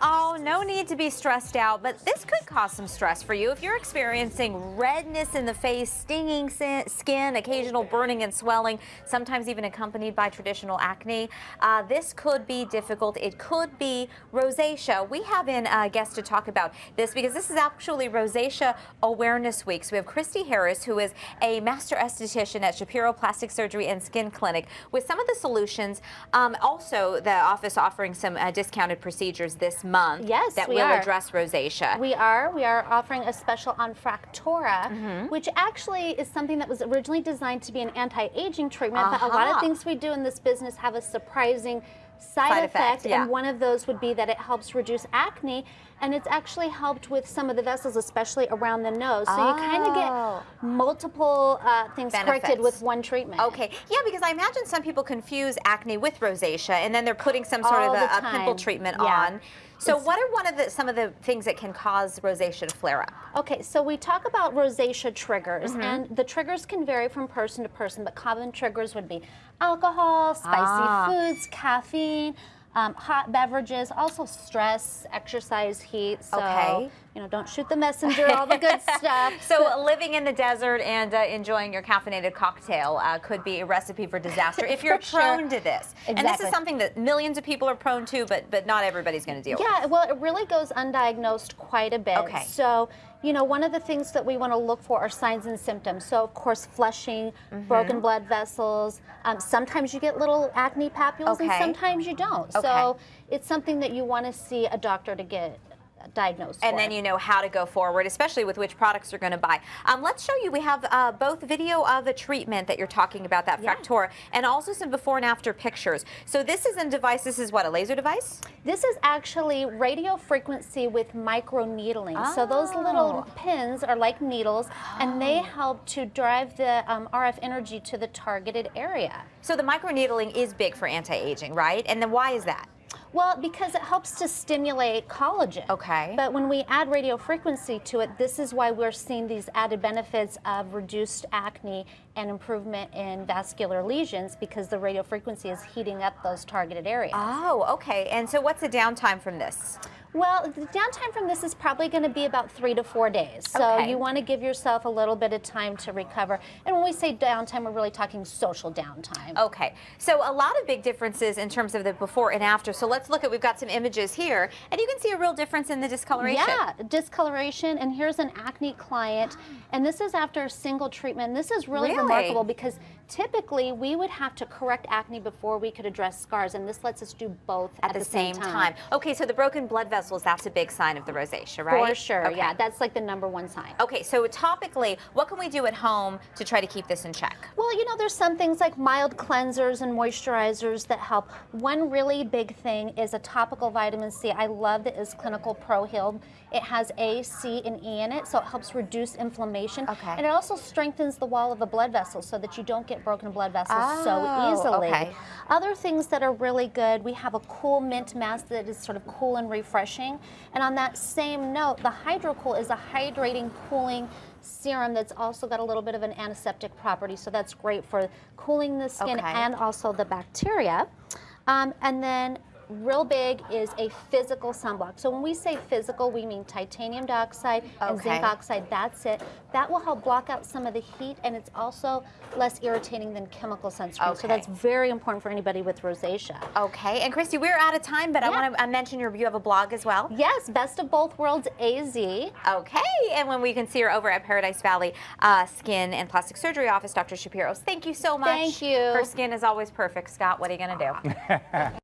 Oh, no need to be stressed out, but this could cause some stress for you if you're experiencing redness in the face, stinging skin, occasional burning and swelling, sometimes even accompanied by traditional acne. This could be difficult. It could be rosacea. We have in a guest to talk about this because this is actually Rosacea Awareness Week. So we have Christy Harris, who is a master esthetician at Shapiro Plastic Surgery and Skin Clinic, with some of the solutions. Also, the office offering some discounted procedures this month. Yes, that we will are. address rosacea. We are offering a special on Fractora, which actually is something that was originally designed to be an anti-aging treatment, but a lot of things we do in this business have a surprising side effect, and one of those would be that it helps reduce acne, and it's actually helped with some of the vessels, especially around the nose. So you kind of get multiple things corrected with one treatment. Okay, yeah, because I imagine some people confuse acne with rosacea, and then they're putting some sort of a pimple treatment on. So what are some of the things that can cause rosacea to flare up? Okay, so we talk about rosacea triggers, and the triggers can vary from person to person, but common triggers would be alcohol, spicy foods, caffeine, hot beverages, also stress, exercise, heat. So, you know, don't shoot the messenger, all the good stuff. So living in the desert and enjoying your caffeinated cocktail could be a recipe for disaster if you're prone to this. And this is something that millions of people are prone to, but not everybody's going to deal with. Yeah, well, it really goes undiagnosed quite a bit. Okay. So, you know, one of the things that we want to look for are signs and symptoms. So, of course, flushing, broken blood vessels. Sometimes you get little acne papules, and sometimes you don't. So, it's something that you want to see a doctor to get diagnosed and for. then you know how to go forward, especially with which products you're going to buy. Let's show you. We have both video of a treatment that you're talking about, that Fractora, and also some before and after pictures. So this is a device. This is what, a laser device? This is actually radio frequency with micro needling. So those little pins are like needles, and they help to drive the RF energy to the targeted area. So the micro needling is big for anti-aging, right? And then why is that? Well, because it helps to stimulate collagen. Okay. But when we add radio frequency to it, this is why we're seeing these added benefits of reduced acne and improvement in vascular lesions, because the radio frequency is heating up those targeted areas. Oh, okay. And so what's the downtime from this? Well, the downtime from this is probably going to be about 3 to 4 days. So you want to give yourself a little bit of time to recover. And when we say downtime, we're really talking social downtime. Okay. So a lot of big differences in terms of the before and after. So let's look at, we've got some images here, and you can see a real difference in the discoloration. Yeah, discoloration. And here's an acne client. And this is after a single treatment. This is really remarkable because typically we would have to correct acne before we could address scars. And this lets us do both at the same time. Okay, so the broken blood vessels, that's a big sign of the rosacea, right? For sure, yeah. That's like the #1 sign. Okay, so topically, what can we do at home to try to keep this in check? Well, you know, there's some things like mild cleansers and moisturizers that help. One really big thing is a topical vitamin C. I love the Is Clinical Pro Heal. It has A, C, and E in it, so it helps reduce inflammation. And it also strengthens the wall of the blood vessels so that you don't get broken blood vessels so easily. Other things that are really good, we have a cool mint mask that is sort of cool and refreshing. And on that same note, the HydroCool is a hydrating, cooling serum that's also got a little bit of an antiseptic property, so that's great for cooling the skin and also the bacteria. And then real big is a physical sunblock. So when we say physical, we mean titanium dioxide and zinc oxide. That's it. That will help block out some of the heat, and it's also less irritating than chemical sunscreen. So that's very important for anybody with rosacea. Okay, and Christy, we're out of time, but I want to mention you have a blog as well. Yes, Best of Both Worlds AZ. Okay, and when we can see her over at Paradise Valley Skin and Plastic Surgery Office, Dr. Shapiro's. Thank you so much. Thank you. Her skin is always perfect. Scott, what are you going to do?